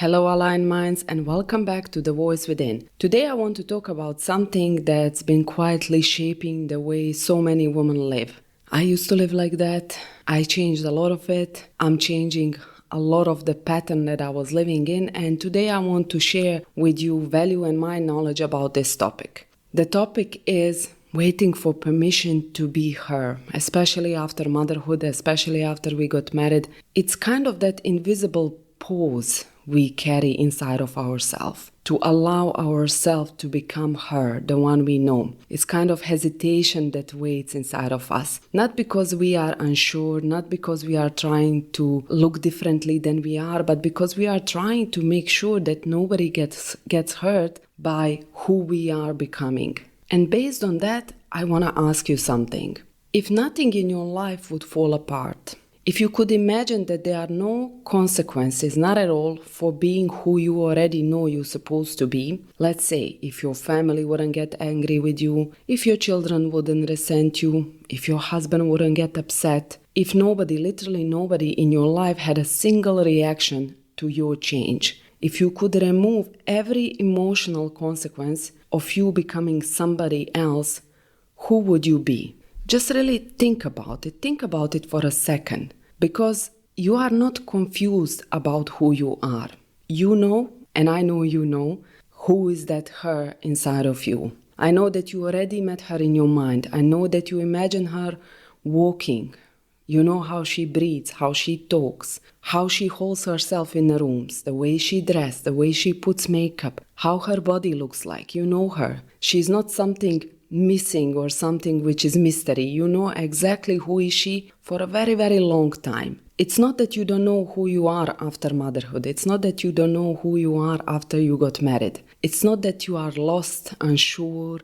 Hello, Aligned Minds, and welcome back to The Voice Within. Today, I want to talk about something that's been quietly shaping the way so many women live. I used to live like that. I changed a lot of it. I'm changing a lot of the pattern that I was living in, and today I want to share with you value and my knowledge about this topic. The topic is waiting for permission to be her, especially after motherhood, especially after we got married. It's kind of that invisible pause we carry inside of ourselves to allow ourselves to become her, the one we know. It's kind of hesitation that waits inside of us. Not because we are unsure, not because we are trying to look differently than we are, but because we are trying to make sure that nobody gets hurt by who we are becoming. And based on that, I want to ask you something. If nothing in your life would fall apart, if you could imagine that there are no consequences, not at all, for being who you already know you're supposed to be, let's say if your family wouldn't get angry with you, if your children wouldn't resent you, if your husband wouldn't get upset, if nobody, literally nobody in your life had a single reaction to your change, if you could remove every emotional consequence of you becoming somebody else, who would you be? Just really think about it. Think about it for a second, because you are not confused about who you are. You know, and I know you know, who is that her inside of you. I know that you already met her in your mind. I know that you imagine her walking. You know how she breathes, how she talks, how she holds herself in the rooms, the way she dresses, the way she puts makeup, how her body looks like. You know her. She's not something missing or something which is mystery. You know exactly who is she for a very, very long time. It's not that you don't know who you are after motherhood. It's not that you don't know who you are after you got married. It's not that you are lost, unsure,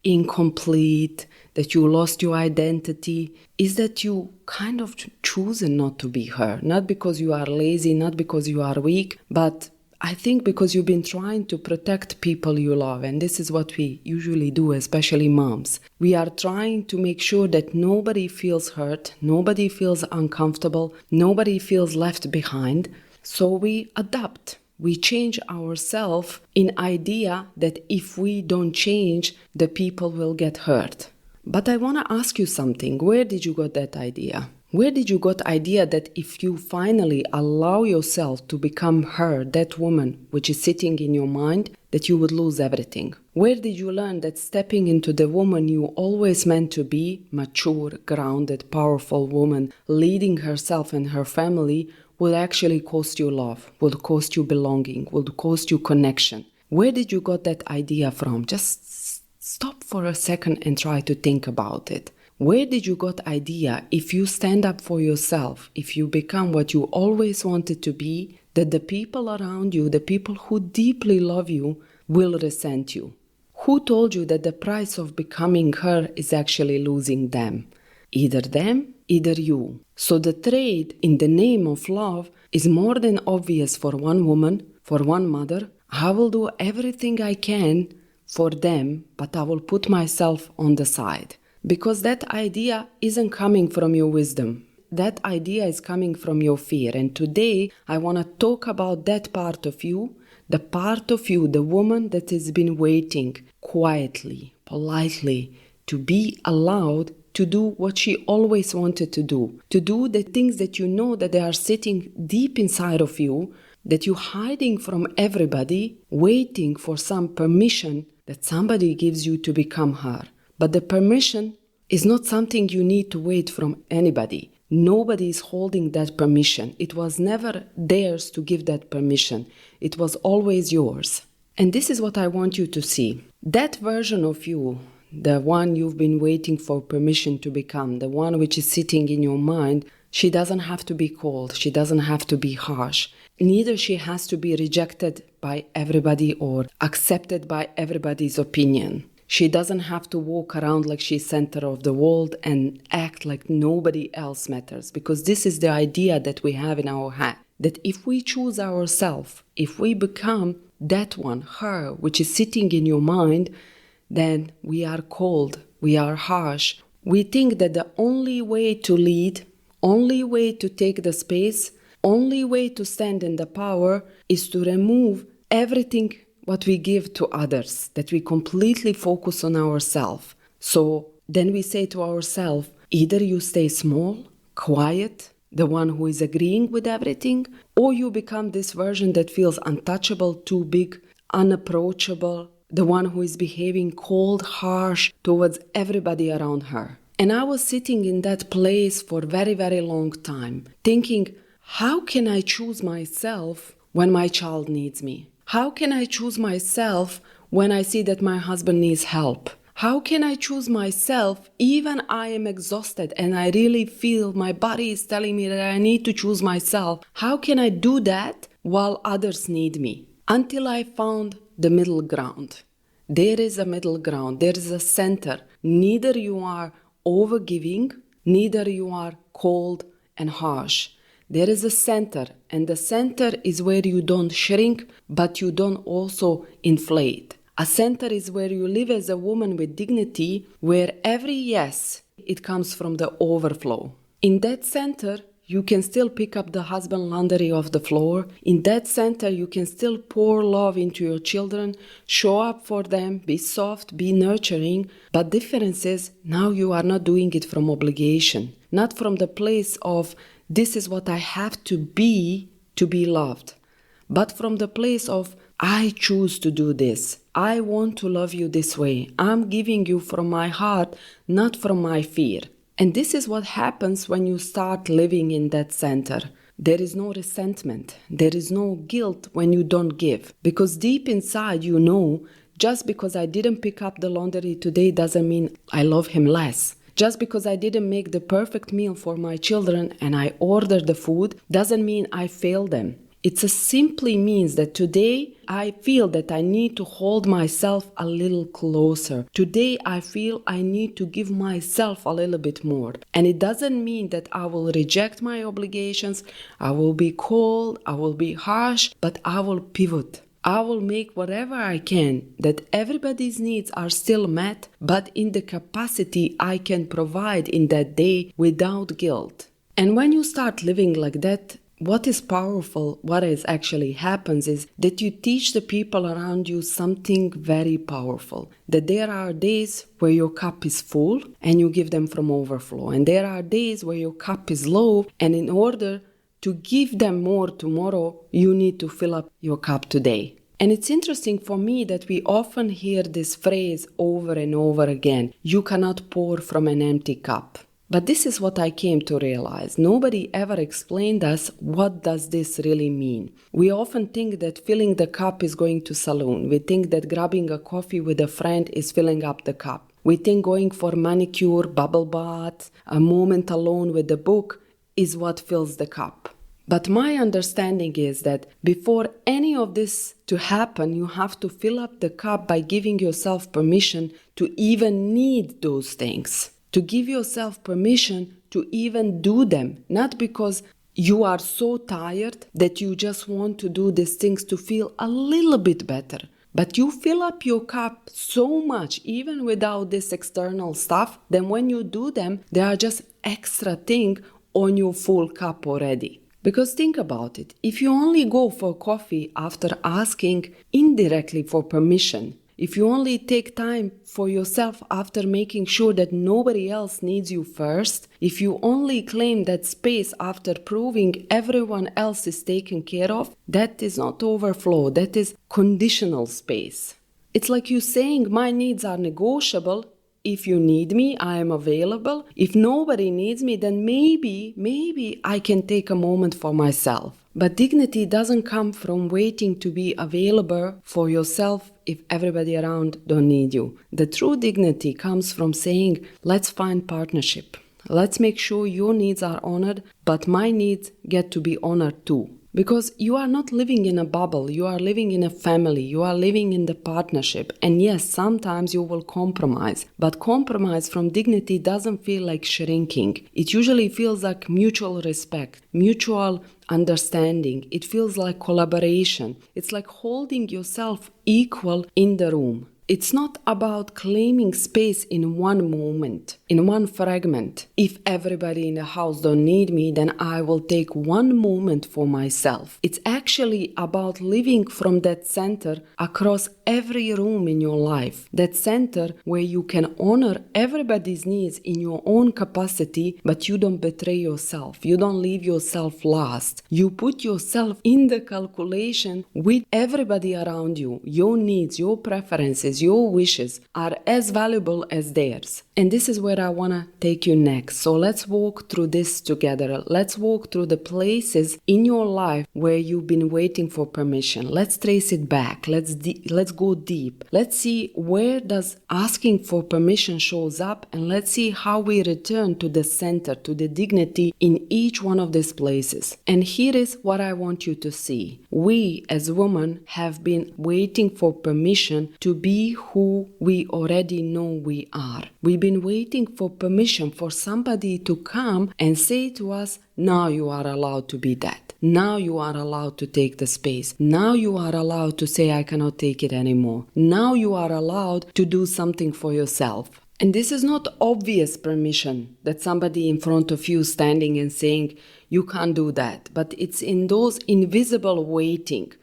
incomplete, that you lost your identity. Is that you kind of chosen not to be her. Not because you are lazy, not because you are weak, but I think because you've been trying to protect people you love, and this is what we usually do, especially moms. We are trying to make sure that nobody feels hurt, nobody feels uncomfortable, nobody feels left behind. So we adapt. We change ourselves in idea that if we don't change, the people will get hurt. But I want to ask you something. Where did you get that idea? Where did you get the idea that if you finally allow yourself to become her, that woman which is sitting in your mind, that you would lose everything? Where did you learn that stepping into the woman you always meant to be, mature, grounded, powerful woman, leading herself and her family, will actually cost you love, will cost you belonging, will cost you connection? Where did you get that idea from? Just stop for a second and try to think about it. Where did you get idea if you stand up for yourself, if you become what you always wanted to be, that the people around you, the people who deeply love you, will resent you? Who told you that the price of becoming her is actually losing them? Either them, either you. So the trade in the name of love is more than obvious for one woman, for one mother. I will do everything I can for them, but I will put myself on the side. Because that idea isn't coming from your wisdom. That idea is coming from your fear. And today, I want to talk about that part of you, the part of you, the woman that has been waiting quietly, politely, to be allowed to do what she always wanted to do the things that you know that they are sitting deep inside of you, that you're hiding from everybody, waiting for some permission that somebody gives you to become her. But the permission is not something you need to wait from anybody. Nobody is holding that permission. It was never theirs to give that permission. It was always yours. And this is what I want you to see. That version of you, the one you've been waiting for permission to become, the one which is sitting in your mind, she doesn't have to be cold. She doesn't have to be harsh. Neither she has to be rejected by everybody or accepted by everybody's opinion. She doesn't have to walk around like she's center of the world and act like nobody else matters, because this is the idea that we have in our head, that if we choose ourselves, if we become that one, her, which is sitting in your mind, then we are cold, we are harsh. We think that the only way to lead, only way to take the space Only way to stand in the power is to remove everything what we give to others, that we completely focus on ourselves. So then we say to ourselves, either you stay small, quiet, the one who is agreeing with everything, or you become this version that feels untouchable, too big, unapproachable, the one who is behaving cold, harsh towards everybody around her. And I was sitting in that place for a very, very long time, thinking, how can I choose myself when my child needs me? How can I choose myself when I see that my husband needs help? How can I choose myself even I am exhausted and I really feel my body is telling me that I need to choose myself? How can I do that while others need me? Until I found the middle ground. There is a middle ground. There is a center. Neither you are overgiving, neither you are cold and harsh. There is a center, and the center is where you don't shrink, but you don't also inflate. A center is where you live as a woman with dignity, where every yes, it comes from the overflow. In that center, you can still pick up the husband laundry off the floor. In that center, you can still pour love into your children, show up for them, be soft, be nurturing. But difference is, now you are not doing it from obligation, not from the place of, this is what I have to be loved, but from the place of, I choose to do this. I want to love you this way. I'm giving you from my heart, not from my fear. And this is what happens when you start living in that center. There is no resentment. There is no guilt when you don't give. Because deep inside you know, just because I didn't pick up the laundry today doesn't mean I love him less. Just because I didn't make the perfect meal for my children and I ordered the food doesn't mean I failed them. It simply means that today I feel that I need to hold myself a little closer. Today I feel I need to give myself a little bit more. And it doesn't mean that I will reject my obligations, I will be cold, I will be harsh, but I will pivot. I will make whatever I can that everybody's needs are still met, but in the capacity I can provide in that day without guilt. And when you start living like that, what is powerful, what is actually happens is that you teach the people around you something very powerful. That there are days where your cup is full and you give them from overflow. And there are days where your cup is low, and in order to give them more tomorrow, you need to fill up your cup today. And it's interesting for me that we often hear this phrase over and over again, you cannot pour from an empty cup. But this is what I came to realize. Nobody ever explained us what does this really mean. We often think that filling the cup is going to saloon. We think that grabbing a coffee with a friend is filling up the cup. We think going for manicure, bubble bath, a moment alone with the book is what fills the cup. But my understanding is that before any of this to happen, you have to fill up the cup by giving yourself permission to even need those things. To give yourself permission to even do them, not because you are so tired that you just want to do these things to feel a little bit better. But you fill up your cup so much, even without this external stuff, then when you do them, they are just extra thing on your full cup already. Because think about it, if you only go for coffee after asking indirectly for permission, if you only take time for yourself after making sure that nobody else needs you first, if you only claim that space after proving everyone else is taken care of, that is not overflow, that is conditional space. It's like you saying my needs are negotiable. If you need me, I am available. If nobody needs me, then maybe I can take a moment for myself. But dignity doesn't come from waiting to be available for yourself if everybody around don't need you. The true dignity comes from saying, let's find partnership. Let's make sure your needs are honored, but my needs get to be honored too. Because you are not living in a bubble, you are living in a family, you are living in the partnership. And yes, sometimes you will compromise, but compromise from dignity doesn't feel like shrinking. It usually feels like mutual respect, mutual understanding. It feels like collaboration. It's like holding yourself equal in the room. It's not about claiming space in one moment, in one fragment. If everybody in the house don't need me, then I will take one moment for myself. It's actually about living from that center across every room in your life. That center where you can honor everybody's needs in your own capacity, but you don't betray yourself. You don't leave yourself last. You put yourself in the calculation with everybody around you. Your needs, your preferences, your wishes are as valuable as theirs. And this is where I want to take you next. So let's walk through this together. Let's walk through the places in your life where you've been waiting for permission. Let's trace it back. Let's go deep. Let's see where does asking for permission shows up, and let's see how we return to the center, to the dignity in each one of these places. And here is what I want you to see. We as women have been waiting for permission to be who we already know we are. We've been waiting for permission for somebody to come and say to us, now you are allowed to be that. Now you are allowed to take the space. Now you are allowed to say, I cannot take it anymore. Now you are allowed to do something for yourself. And this is not obvious permission that somebody in front of you standing and saying, you can't do that. But it's in those invisible waiting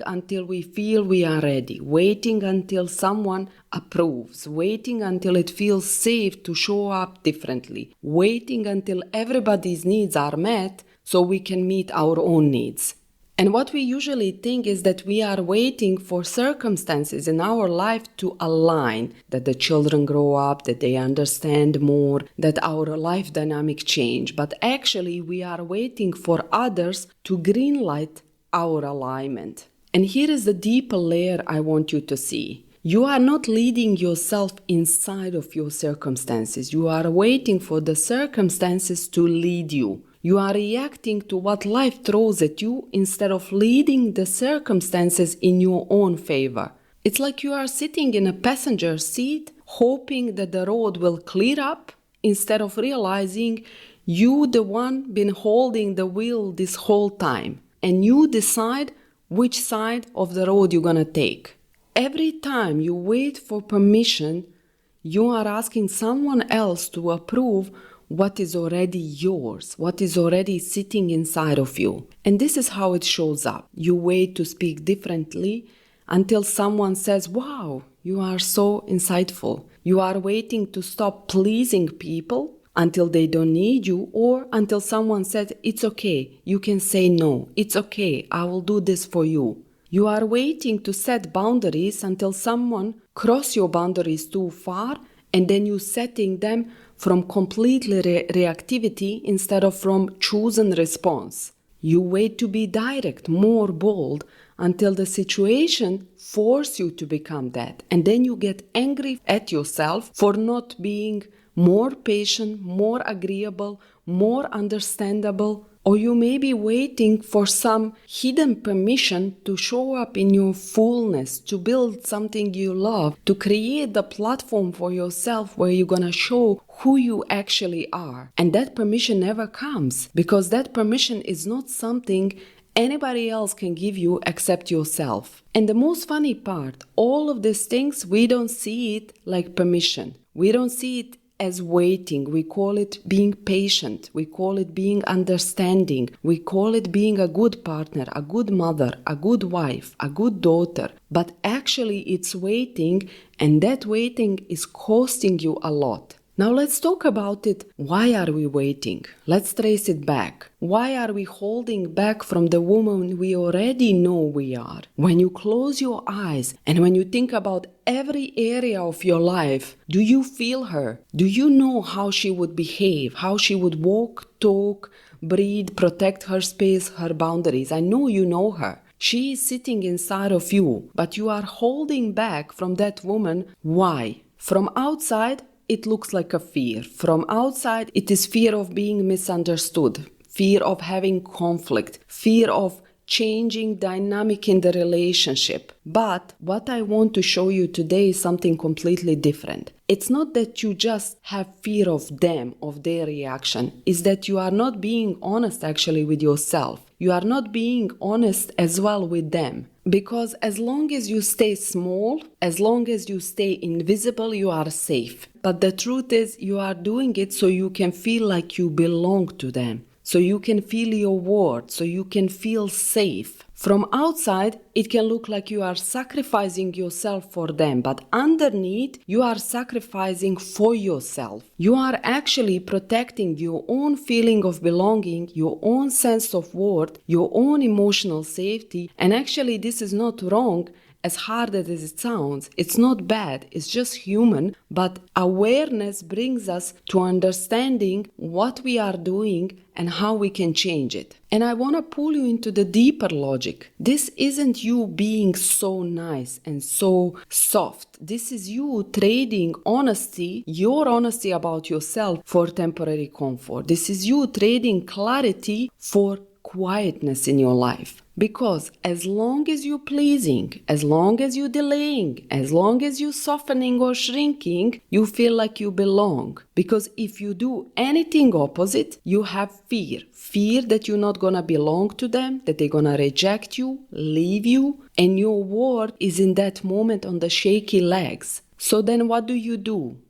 until we feel we are ready, waiting until someone approves, waiting until it feels safe to show up differently, waiting until everybody's needs are met so we can meet our own needs. And what we usually think is that we are waiting for circumstances in our life to align, that the children grow up, that they understand more, that our life dynamic change. But actually we are waiting for others to greenlight our alignment. And here is the deeper layer I want you to see. You are not leading yourself inside of your circumstances. You are waiting for the circumstances to lead you. You are reacting to what life throws at you instead of leading the circumstances in your own favor. It's like you are sitting in a passenger seat, hoping that the road will clear up, instead of realizing you the one been holding the wheel this whole time. And you decide which side of the road you're gonna take. Every time you wait for permission, you are asking someone else to approve what is already yours, what is already sitting inside of you. And this is how it shows up. You wait to speak differently until someone says, wow, you are so insightful. You are waiting to stop pleasing people until they don't need you, or until someone says, it's okay, you can say no, it's okay, I will do this for you. You are waiting to set boundaries until someone cross your boundaries too far, and then you setting them from completely reactivity instead of from chosen response. You wait to be direct, more bold, until the situation forces you to become that. And then you get angry at yourself for not being more patient, more agreeable, more understandable, or you may be waiting for some hidden permission to show up in your fullness, to build something you love, to create the platform for yourself where you're gonna show who you actually are. And that permission never comes, because that permission is not something anybody else can give you except yourself. And the most funny part, all of these things, we don't see it like permission. We don't see it as waiting. We call it being patient. We call it being understanding. We call it being a good partner, a good mother, a good wife, a good daughter. But actually it's waiting, and that waiting is costing you a lot. Now let's talk about it. Why are we waiting? Let's trace it back. Why are we holding back from the woman we already know we are? When you close your eyes and when you think about every area of your life, do you feel her? Do you know how she would behave, how she would walk, talk, breathe, protect her space, her boundaries? I know you know her. She is sitting inside of you, but you are holding back from that woman. Why? From outside, it looks like a fear. From outside, it is fear of being misunderstood, fear of having conflict, fear of changing dynamic in the relationship. But what I want to show you today is something completely different. It's not that you just have fear of them, of their reaction. It's that you are not being honest actually with yourself. You are not being honest as well with them. Because as long as you stay small, as long as you stay invisible, you are safe. But the truth is, you are doing it so you can feel like you belong to them. So you can feel your worth, so you can feel safe. From outside, it can look like you are sacrificing yourself for them, but underneath, you are sacrificing for yourself. You are actually protecting your own feeling of belonging, your own sense of worth, your own emotional safety, and actually this is not wrong. As hard as it sounds, it's not bad, it's just human, but awareness brings us to understanding what we are doing and how we can change it. And I want to pull you into the deeper logic. This isn't you being so nice and so soft. This is you trading honesty, your honesty about yourself, for temporary comfort. This is you trading clarity for quietness in your life. Because as long as you're pleasing, as long as you're delaying, as long as you're softening or shrinking, you feel like you belong. Because if you do anything opposite, you have fear. Fear that you're not gonna belong to them, that they're gonna reject you, leave you, and your worth is in that moment on the shaky legs. So then what do?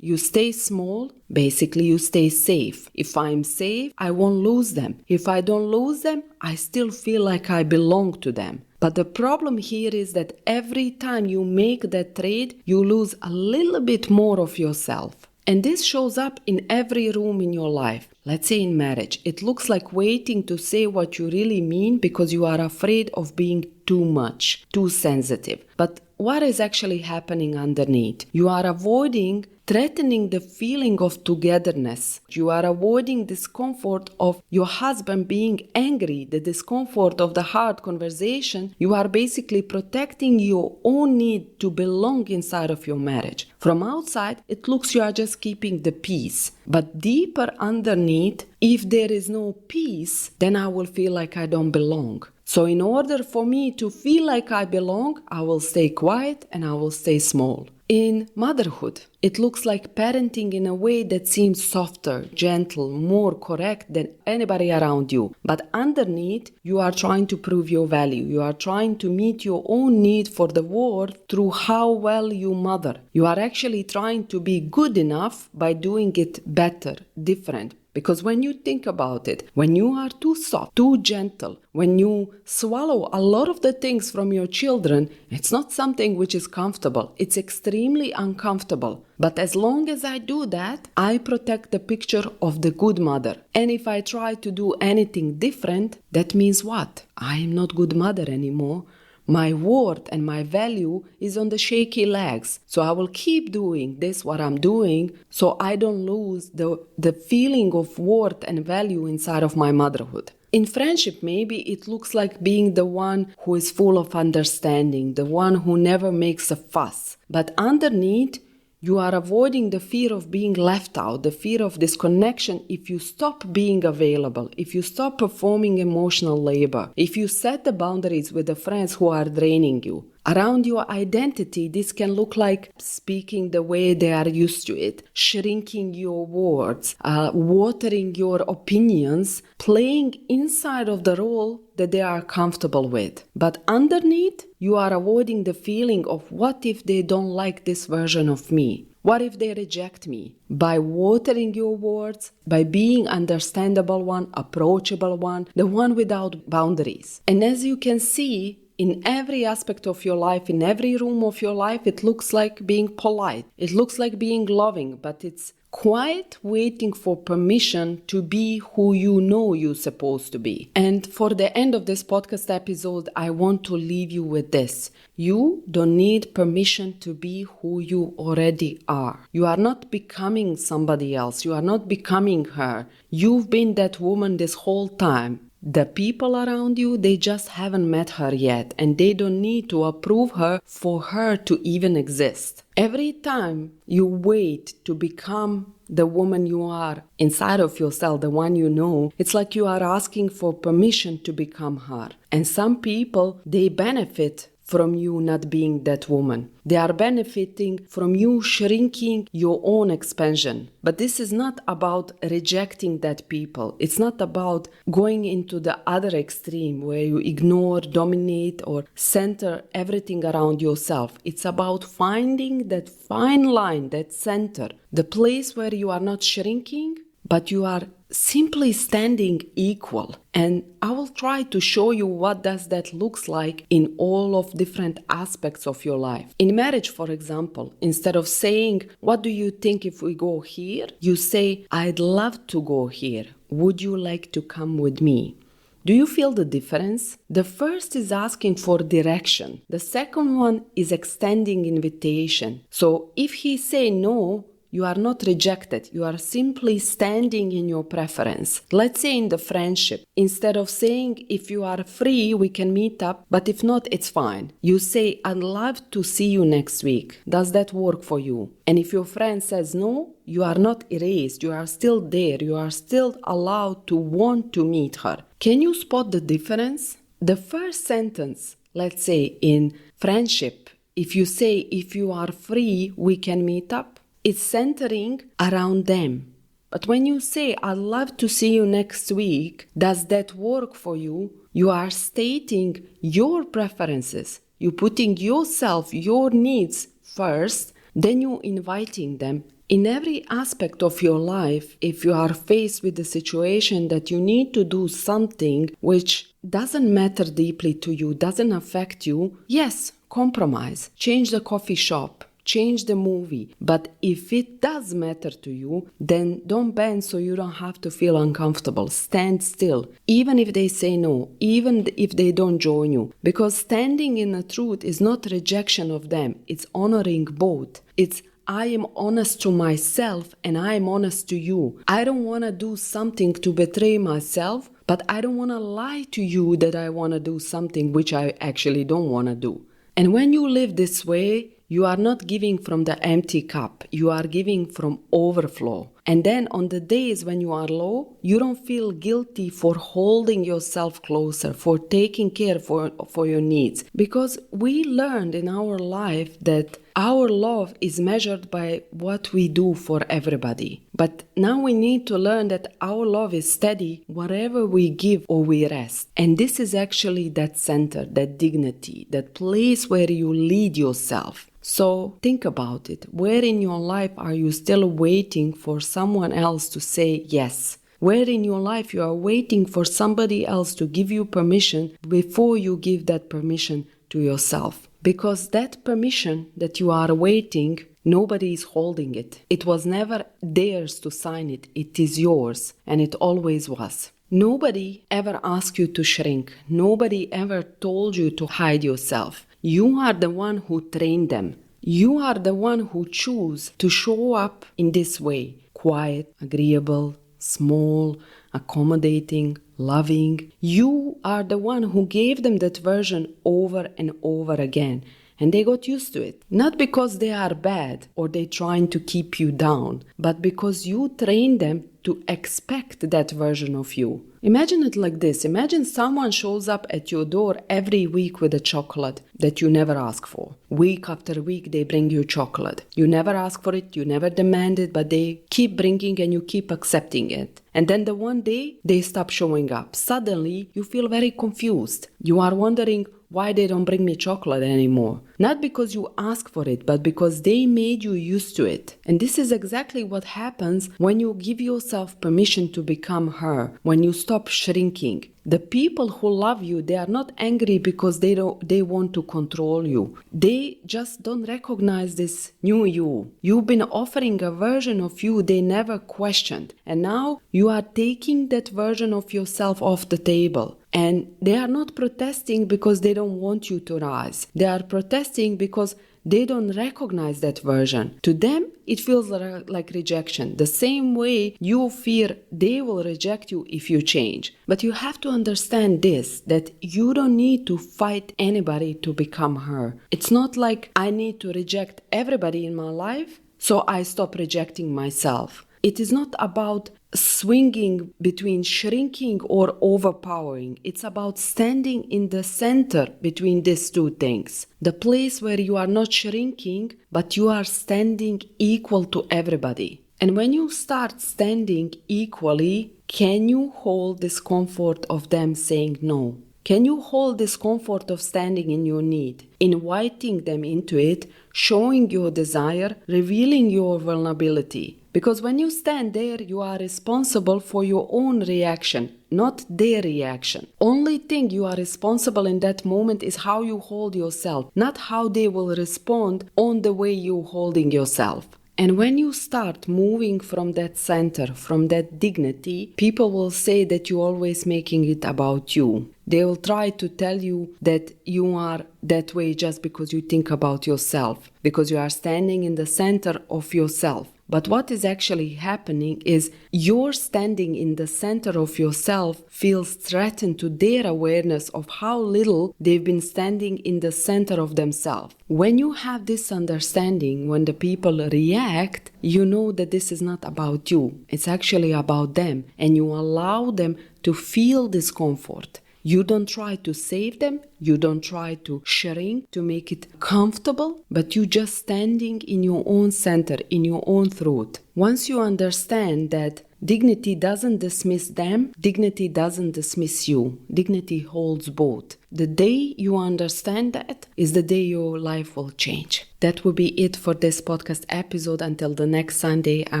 You stay small, basically you stay safe. If I'm safe, I won't lose them. If I don't lose them, I still feel like I belong to them. But the problem here is that every time you make that trade, you lose a little bit more of yourself. And this shows up in every room in your life. Let's say in marriage, it looks like waiting to say what you really mean because you are afraid of being too much, too sensitive. But what is actually happening underneath? You are avoiding threatening the feeling of togetherness. You are avoiding discomfort of your husband being angry, the discomfort of the hard conversation. You are basically protecting your own need to belong inside of your marriage. From outside, it looks you are just keeping the peace. But deeper underneath, if there is no peace, then I will feel like I don't belong. So in order for me to feel like I belong, I will stay quiet and I will stay small. In motherhood, it looks like parenting in a way that seems softer, gentle, more correct than anybody around you. But underneath, you are trying to prove your value. You are trying to meet your own need for the world through how well you mother. You are actually trying to be good enough by doing it better, different. Because when you think about it, when you are too soft, too gentle, when you swallow a lot of the things from your children, it's not something which is comfortable. It's extremely uncomfortable. But as long as I do that, I protect the picture of the good mother. And if I try to do anything different, that means what? I am not good mother anymore. My worth and my value is on the shaky legs. So I will keep doing this, what I'm doing, so I don't lose the feeling of worth and value inside of my motherhood. In friendship, maybe it looks like being the one who is full of understanding, the one who never makes a fuss. But underneath, you are avoiding the fear of being left out, the fear of disconnection if you stop being available, if you stop performing emotional labor, if you set the boundaries with the friends who are draining you. Around your identity, this can look like speaking the way they are used to it, shrinking your words, watering your opinions, playing inside of the role that they are comfortable with. But underneath, you are avoiding the feeling of what if they don't like this version of me? What if they reject me? By watering your words, by being understandable one, approachable one, the one without boundaries. And as you can see, in every aspect of your life, in every room of your life, it looks like being polite. It looks like being loving, but it's quiet, waiting for permission to be who you know you're supposed to be. And for the end of this podcast episode, I want to leave you with this. You don't need permission to be who you already are. You are not becoming somebody else. You are not becoming her. You've been that woman this whole time. The people around you, they just haven't met her yet, and they don't need to approve her for her to even exist. Every time you wait to become the woman you are inside of yourself, the one you know, it's like you are asking for permission to become her. And some people, they benefit from you not being that woman. They are benefiting from you shrinking your own expansion. But this is not about rejecting that people. It's not about going into the other extreme where you ignore, dominate, or center everything around yourself. It's about finding that fine line, that center, the place where you are not shrinking, but you are simply standing equal. And I will try to show you what does that looks like in all of different aspects of your life. In marriage, for example, instead of saying, what do you think if we go here? You say, I'd love to go here. Would you like to come with me? Do you feel the difference? The first is asking for direction. The second one is extending invitation. So if he say no, you are not rejected. You are simply standing in your preference. Let's say in the friendship, instead of saying, if you are free, we can meet up, but if not, it's fine. You say, I'd love to see you next week. Does that work for you? And if your friend says no, you are not erased. You are still there. You are still allowed to want to meet her. Can you spot the difference? The first sentence, let's say in friendship, if you say, if you are free, we can meet up, it's centering around them. But when you say, I'd love to see you next week, does that work for you? You are stating your preferences. You're putting yourself, your needs first, then you're inviting them. In every aspect of your life, if you are faced with the situation that you need to do something which doesn't matter deeply to you, doesn't affect you, yes, compromise, change the coffee shop, change the movie. But if it does matter to you, then don't bend so you don't have to feel uncomfortable. Stand still, even if they say no, even if they don't join you. Because standing in the truth is not rejection of them. It's honoring both. It's I am honest to myself and I am honest to you. I don't want to do something to betray myself, but I don't want to lie to you that I want to do something which I actually don't want to do. And when you live this way, you are not giving from the empty cup. You are giving from overflow. And then on the days when you are low, you don't feel guilty for holding yourself closer, for taking care for your needs. Because we learned in our life that our love is measured by what we do for everybody. But now we need to learn that our love is steady wherever we give or we rest. And this is actually that center, that dignity, that place where you lead yourself. So think about it. Where in your life are you still waiting for someone else to say yes? Where in your life you are waiting for somebody else to give you permission before you give that permission to yourself? Because that permission that you are waiting, nobody is holding it. It was never theirs to sign it. It is yours, and it always was. Nobody ever asked you to shrink. Nobody ever told you to hide yourself. You are the one who trained them. You are the one who choose to show up in this way. Quiet, agreeable, small, accommodating, loving. You are the one who gave them that version over and over again. And they got used to it. Not because they are bad or they trying to keep you down, but because you trained them to expect that version of you. Imagine it like this. Imagine someone shows up at your door every week with a chocolate that you never ask for. Week after week, they bring you chocolate. You never ask for it, you never demand it, but they keep bringing and you keep accepting it. And then the one day, they stop showing up. Suddenly, you feel very confused. You are wondering why they don't bring me chocolate anymore. Not because you ask for it, but because they made you used to it. And this is exactly what happens when you give yourself permission to become her, when you stop shrinking. The people who love you, they are not angry because they want to control you. They just don't recognize this new you. You've been offering a version of you they never questioned. And now you are taking that version of yourself off the table. And they are not protesting because they don't want you to rise. They are protesting because they don't recognize that version. To them, it feels like rejection. The same way you fear they will reject you if you change. But you have to understand this, that you don't need to fight anybody to become her. It's not like I need to reject everybody in my life, so I stop rejecting myself. It is not about swinging between shrinking or overpowering. It's about standing in the center between these two things. The place where you are not shrinking, but you are standing equal to everybody. And when you start standing equally, can you hold this comfort of them saying no? Can you hold this comfort of standing in your need, inviting them into it, showing your desire, revealing your vulnerability? Because when you stand there, you are responsible for your own reaction, not their reaction. Only thing you are responsible in that moment is how you hold yourself, not how they will respond on the way you're holding yourself. And when you start moving from that center, from that dignity, people will say that you're always making it about you. They will try to tell you that you are that way just because you think about yourself, because you are standing in the center of yourself. But what is actually happening is your standing in the center of yourself feels threatened to their awareness of how little they've been standing in the center of themselves. When you have this understanding, when the people react, you know that this is not about you. It's actually about them, and you allow them to feel discomfort. You don't try to save them, you don't try to shrink to make it comfortable, but you just standing in your own center, in your own truth. Once you understand that dignity doesn't dismiss them, dignity doesn't dismiss you. Dignity holds both. The day you understand that is the day your life will change. That will be it for this podcast episode. Until the next Sunday, I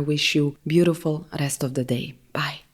wish you beautiful rest of the day. Bye.